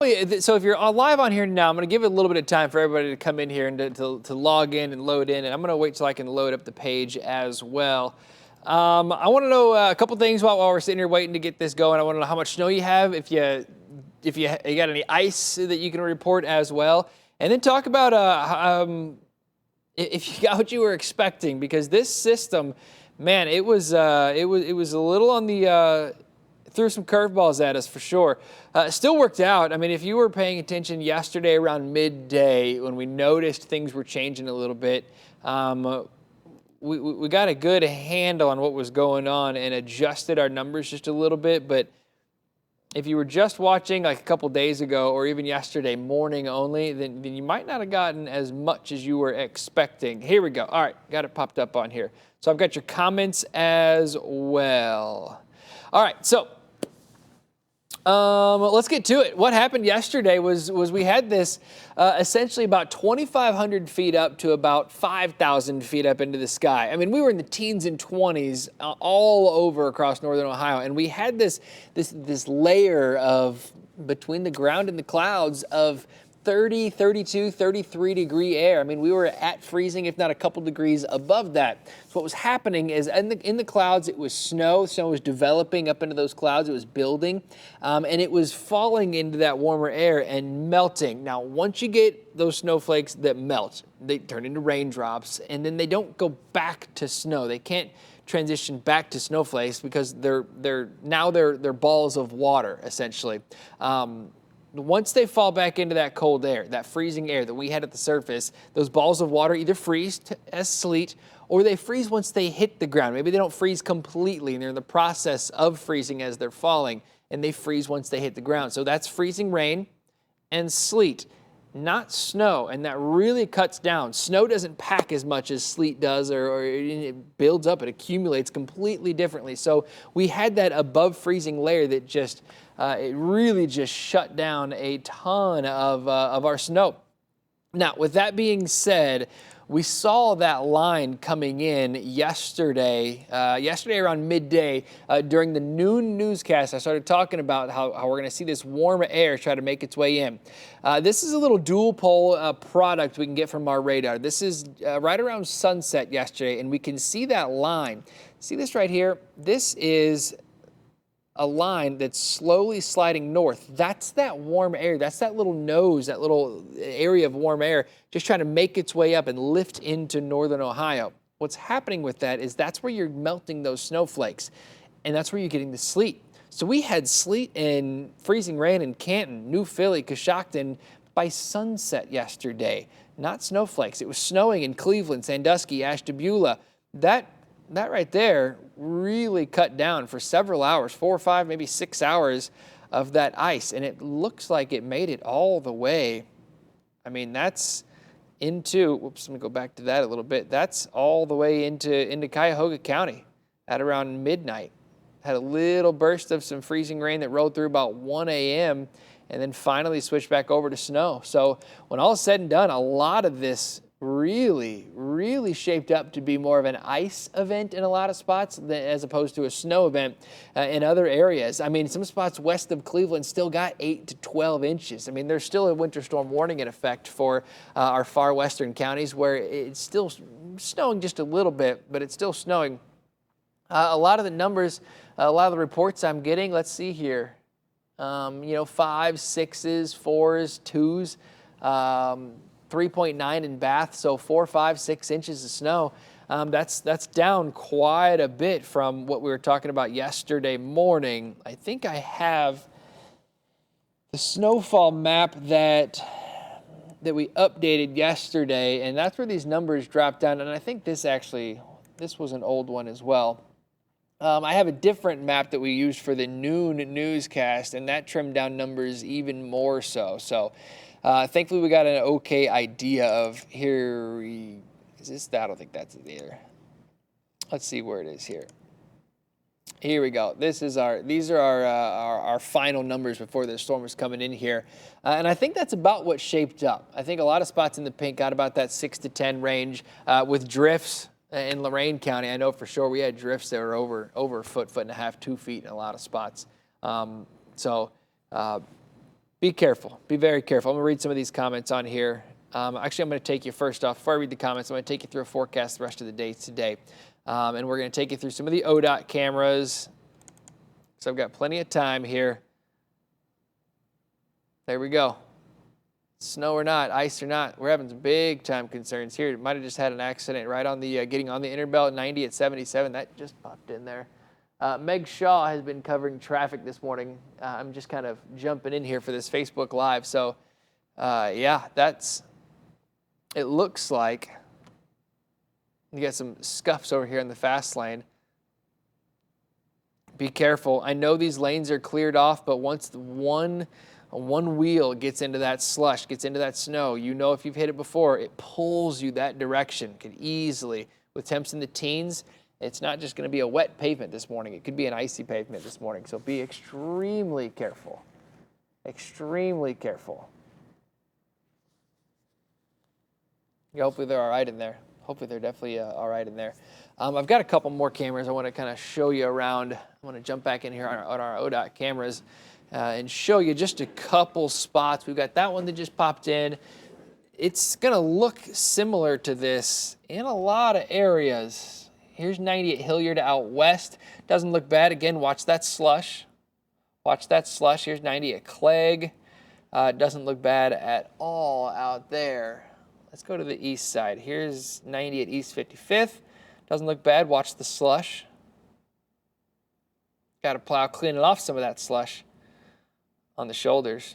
Well, yeah, so if you're live on here now, I'm going to give it a little bit of time for everybody to come in here and to log in and load in, and I'm going to wait till I can load up the page as well. I want to know a couple things while we're sitting here waiting to get this going. I want to know how much snow you have, if you got any ice that you can report as well, and then talk about if you got what you were expecting, because this system, man, it was a little on the threw some curveballs at us for sure. Still worked out. I mean, if you were paying attention yesterday around midday when we noticed things were changing a little bit, we got a good handle on what was going on and adjusted our numbers just a little bit. But if you were just watching like a couple days ago or even yesterday morning only, then you might not have gotten as much as you were expecting. Here we go. All right, got it popped up on here. So I've got your comments as well. All right, so let's get to it. What happened yesterday was we had this essentially about 2,500 feet up to about 5,000 feet up into the sky. I mean, we were in the teens and 20s all over across northern Ohio, and we had this layer of between the ground and the clouds of 30, 32, 33 degree air. I mean, we were at freezing, if not a couple degrees above that. So what was happening is in the clouds, it was snow. Snow was developing up into those clouds. It was building, and it was falling into that warmer air and melting. Now, once you get those snowflakes that melt, they turn into raindrops, and then they don't go back to snow. They can't transition back to snowflakes because they're balls of water, essentially. Once they fall back into that cold air, that freezing air that we had at the surface, those balls of water either freeze as sleet or they freeze once they hit the ground. Maybe they don't freeze completely and they're in the process of freezing as they're falling, and they freeze once they hit the ground. So that's freezing rain and sleet, not snow, and that really cuts down. Snow doesn't pack as much as sleet does, or it builds up, it accumulates completely differently. So we had that above freezing layer that just it really just shut down a ton of our snow. Now, with that being said, we saw that line coming in yesterday around midday during the noon newscast. I started talking about how we're going to see this warm air try to make its way in. This is a little dual pole product we can get from our radar. This is right around sunset yesterday, and we can see that line. See this right here? This is a line that's slowly sliding north. That's that warm air. That's that little nose, that little area of warm air just trying to make its way up and lift into northern Ohio. What's happening with that is that's where you're melting those snowflakes, and that's where you're getting the sleet. So we had sleet and freezing rain in Canton, New Philly, Coshocton by sunset yesterday. Not snowflakes. It was snowing in Cleveland, Sandusky, Ashtabula. That right there really cut down for several hours, 4 or 5, maybe 6 hours of that ice. And it looks like it made it all the way. I mean, that's into, whoops, let me go back to that a little bit. That's all the way into Cuyahoga County at around midnight. Had a little burst of some freezing rain that rolled through about 1 a.m. and then finally switched back over to snow. So when all is said and done, a lot of this really shaped up to be more of an ice event in a lot of spots as opposed to a snow event in other areas. I mean, some spots west of Cleveland still got 8 to 12 inches. I mean, there's still a winter storm warning in effect for our far western counties where it's still snowing just a little bit, but it's still snowing. A lot of the numbers, a lot of the reports I'm getting, let's see here, 5s, 6s, 4s, 2s, 3.9 in Bath, so 4, 5, 6 inches of snow. That's down quite a bit from what we were talking about yesterday morning. I think I have the snowfall map that we updated yesterday, and that's where these numbers dropped down. And I think this was an old one as well. I have a different map that we used for the noon newscast, and that trimmed down numbers even more so. So thankfully, we got an okay idea of here. Is this that? I don't think that's it either. Let's see where it is here. Here we go. These are our final numbers before the storm was coming in here. And I think that's about what shaped up. I think a lot of spots in the pink got about that 6 to 10 range with drifts in Lorain County. I know for sure we had drifts that were over a foot and a half, 2 feet in a lot of spots. Be careful. Be very careful. I'm going to read some of these comments on here. Actually, I'm going to take you first off. Before I read the comments, I'm going to take you through a forecast the rest of the day today. And we're going to take you through some of the ODOT cameras. So I've got plenty of time here. There we go. Snow or not, ice or not, we're having some big time concerns here. Might have just had an accident right on the getting on the Interbelt 90 at 77. That just popped in there. Meg Shaw has been covering traffic this morning. I'm just kind of jumping in here for this Facebook Live. So, yeah, it looks like you got some scuffs over here in the fast lane. Be careful. I know these lanes are cleared off, but once one wheel gets into that slush, gets into that snow, you know if you've hit it before, it pulls you that direction. Could easily, with temps in the teens, it's not just going to be a wet pavement this morning. It could be an icy pavement this morning. So be extremely careful. Extremely careful. Yeah, hopefully they're all right in there. Hopefully they're definitely all right in there. I've got a couple more cameras I want to kind of show you around. I want to jump back in here on our ODOT cameras and show you just a couple spots. We've got that one that just popped in. It's going to look similar to this in a lot of areas. Here's 90 at Hilliard out west. Doesn't look bad. Again, watch that slush. Watch that slush. Here's 90 at Clegg. Doesn't look bad at all out there. Let's go to the east side. Here's 90 at East 55th. Doesn't look bad. Watch the slush. Got to plow cleaning off some of that slush on the shoulders.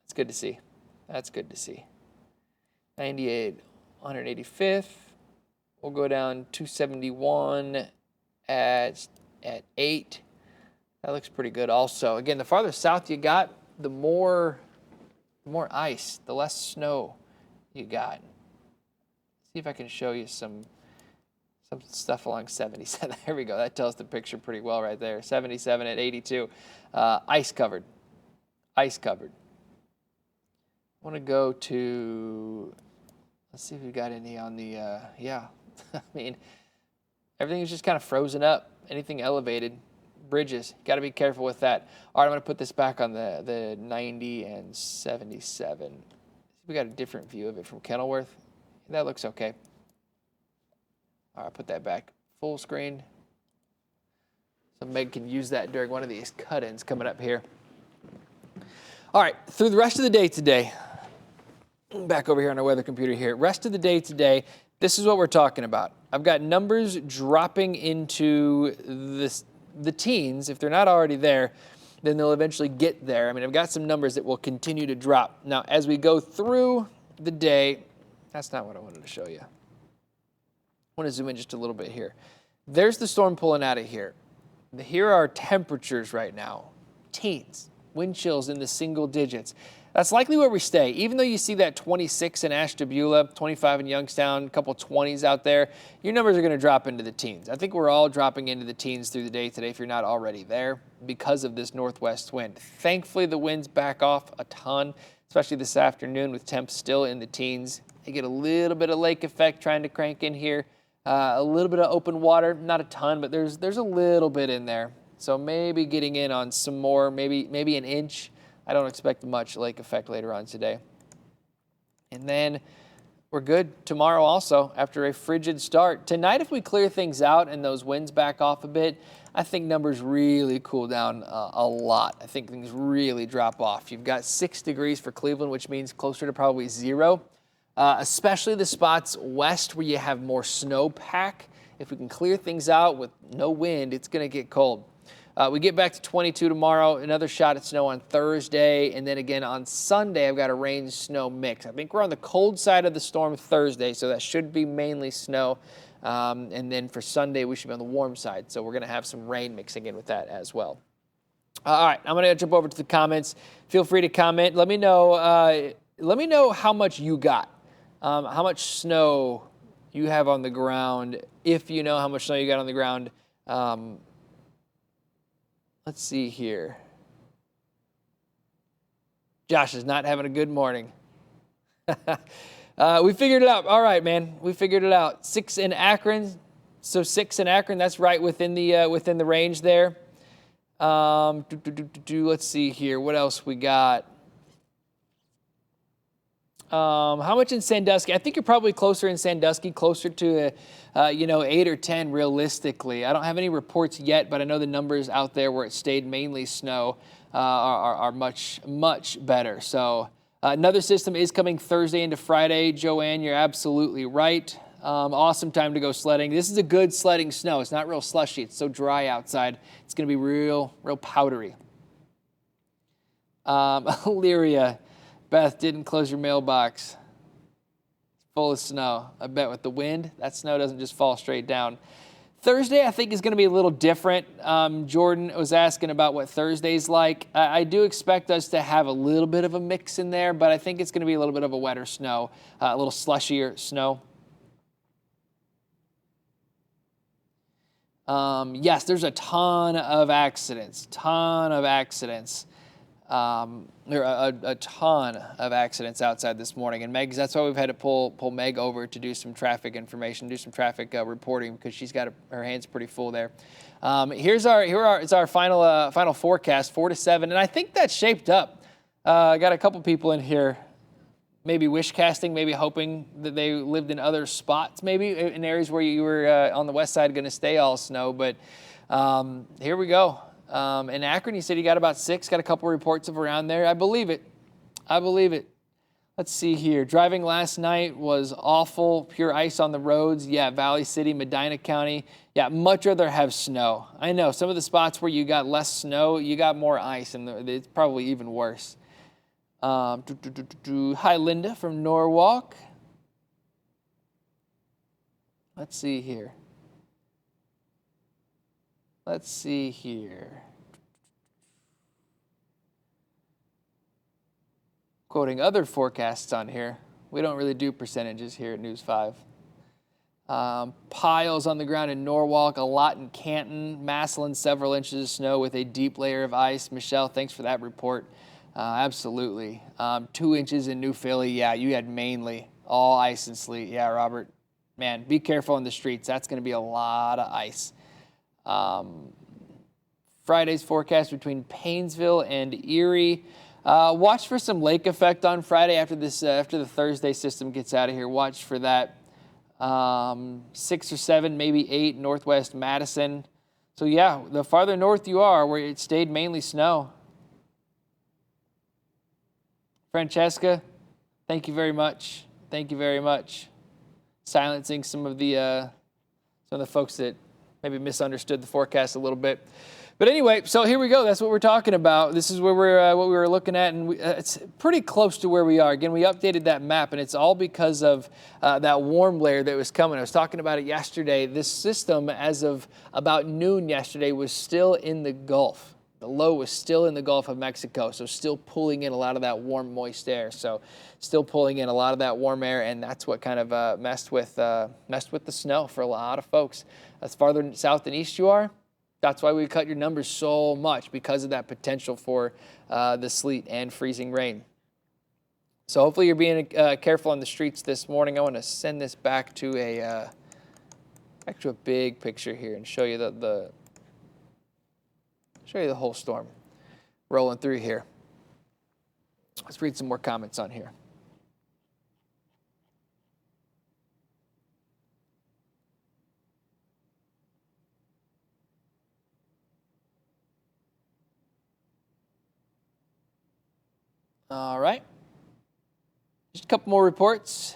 It's good to see. That's good to see. 98 185th. We'll go down 271 at 8. That looks pretty good also. Again, the farther south you got, the more ice, the less snow you got. See if I can show you some stuff along 77. There we go. That tells the picture pretty well right there. 77 at 82. Ice covered. Ice covered. I want to go to, let's see if we got any on the, yeah. I mean, everything is just kind of frozen up. Anything elevated. Bridges. Got to be careful with that. All right, I'm going to put this back on the 90 and 77. We got a different view of it from Kenilworth. That looks okay. All right, put that back full screen. So Meg can use that during one of these cut-ins coming up here. All right, through the rest of the day today, back over here on our weather computer here, rest of the day today, this is what we're talking about. I've got numbers dropping into the teens. If they're not already there, then they'll eventually get there. I mean, I've got some numbers that will continue to drop. Now, as we go through the day, that's not what I wanted to show you. I want to zoom in just a little bit here. There's the storm pulling out of here. Here are our temperatures right now. Teens, wind chills in the single digits. That's likely where we stay. Even though you see that 26 in Ashtabula, 25 in Youngstown, a couple 20s out there, your numbers are going to drop into the teens. I think we're all dropping into the teens through the day today if you're not already there because of this northwest wind. Thankfully, the winds back off a ton, especially this afternoon with temps still in the teens. You get a little bit of lake effect trying to crank in here. A little bit of open water, not a ton, but there's a little bit in there. So maybe getting in on some more, maybe an inch. I don't expect much lake effect later on today. And then we're good tomorrow also after a frigid start. Tonight, if we clear things out and those winds back off a bit, I think numbers really cool down a lot. I think things really drop off. You've got 6 degrees for Cleveland, which means closer to probably 0. Especially the spots west where you have more snowpack. If we can clear things out with no wind, it's going to get cold. We get back to 22 tomorrow, another shot at snow on Thursday, and then again on Sunday, I've got a rain-snow mix. I think we're on the cold side of the storm Thursday, so that should be mainly snow. And then for Sunday, we should be on the warm side, so we're going to have some rain mixing in with that as well. All right, I'm going to jump over to the comments. Feel free to comment. Let me know how much you got, how much snow you have on the ground, if you know how much snow you got on the ground. Let's see here. Josh is not having a good morning. We figured it out. All right, man. We figured it out. 6 in Akron. So 6 in Akron, that's right within the range there. Let's see here. What else we got? How much in Sandusky? I think you're probably closer in Sandusky, closer to, 8 or 10 realistically. I don't have any reports yet, but I know the numbers out there where it stayed mainly snow are much, much better. So another system is coming Thursday into Friday. Joanne, you're absolutely right. Awesome time to go sledding. This is a good sledding snow. It's not real slushy. It's so dry outside. It's going to be real powdery. Illyria. Beth, didn't close your mailbox. It's full of snow. I bet with the wind, that snow doesn't just fall straight down. Thursday, I think, is going to be a little different. Jordan was asking about what Thursday's like. I do expect us to have a little bit of a mix in there, but I think it's going to be a little bit of a wetter snow, a little slushier snow. Yes, there's a ton of accidents. There are a ton of accidents outside this morning, and Meg, that's why we've had to pull Meg over to do some traffic information, do some traffic reporting, because she's got her hands pretty full there. It's our final forecast, 4 to 7, and I think that's shaped up. I got a couple people in here, maybe wish casting, maybe hoping that they lived in other spots, maybe in areas where you were on the west side going to stay all snow, but here we go. In Akron, you said you got about 6, got a couple reports of around there. I believe it. Let's see here. Driving last night was awful, pure ice on the roads. Yeah, Valley City, Medina County. Yeah, much rather have snow. I know some of the spots where you got less snow, you got more ice, and it's probably even worse. Hi, Linda from Norwalk. Let's see here. Quoting other forecasts on here. We don't really do percentages here at News 5. Piles on the ground in Norwalk, a lot in Canton, Massillon, several inches of snow with a deep layer of ice. Michelle, thanks for that report. Absolutely. 2 inches in New Philly. Yeah, you had mainly all ice and sleet. Yeah, Robert. Man, be careful on the streets. That's going to be a lot of ice. Friday's forecast between Paynesville and Erie. Watch for some lake effect on Friday after the Thursday system gets out of here. Watch for that. 6 or 7, maybe 8 northwest Madison. So yeah, the farther north you are, where it stayed mainly snow. Francesca, thank you very much. Silencing some of the folks that maybe misunderstood the forecast a little bit. But anyway, so here we go. That's what we're talking about. This is where what we were looking at, and it's pretty close to where we are. Again, we updated that map, and it's all because of that warm layer that was coming. I was talking about it yesterday. This system, as of about noon yesterday, was still in the Gulf. The low was still in the Gulf of Mexico, so still pulling in a lot of that warm, moist air. So still pulling in a lot of that warm air, and that's what kind of messed with the snow for a lot of folks. As farther south and east you are, that's why we cut your numbers so much, because of that potential for the sleet and freezing rain. So hopefully you're being careful on the streets this morning. I want to send this back to a big picture here and show you the whole storm rolling through here. Let's read some more comments on here. All right. Just a couple more reports.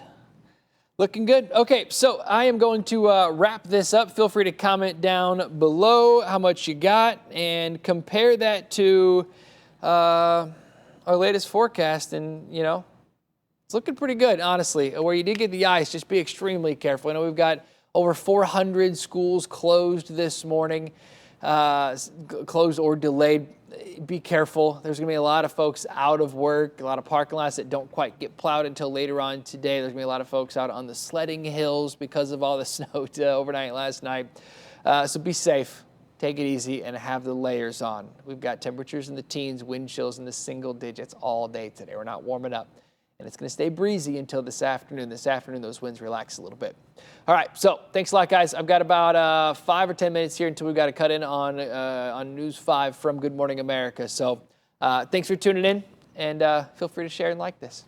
Looking good. Okay, so I am going to wrap this up. Feel free to comment down below how much you got and compare that to our latest forecast. And, it's looking pretty good, honestly. Where you did get the ice, just be extremely careful. I know we've got over 400 schools closed this morning, closed or delayed. Be careful. There's going to be a lot of folks out of work, a lot of parking lots that don't quite get plowed until later on today. There's going to be a lot of folks out on the sledding hills because of all the snow overnight last night. So be safe, take it easy, and have the layers on. We've got temperatures in the teens, wind chills in the single digits all day today. We're not warming up. and it's going to stay breezy until this afternoon. This afternoon, those winds relax a little bit. All right, so thanks a lot, guys. I've got about 5 or 10 minutes here until we've got to cut in on News 5 from Good Morning America. So thanks for tuning in, and feel free to share and like this.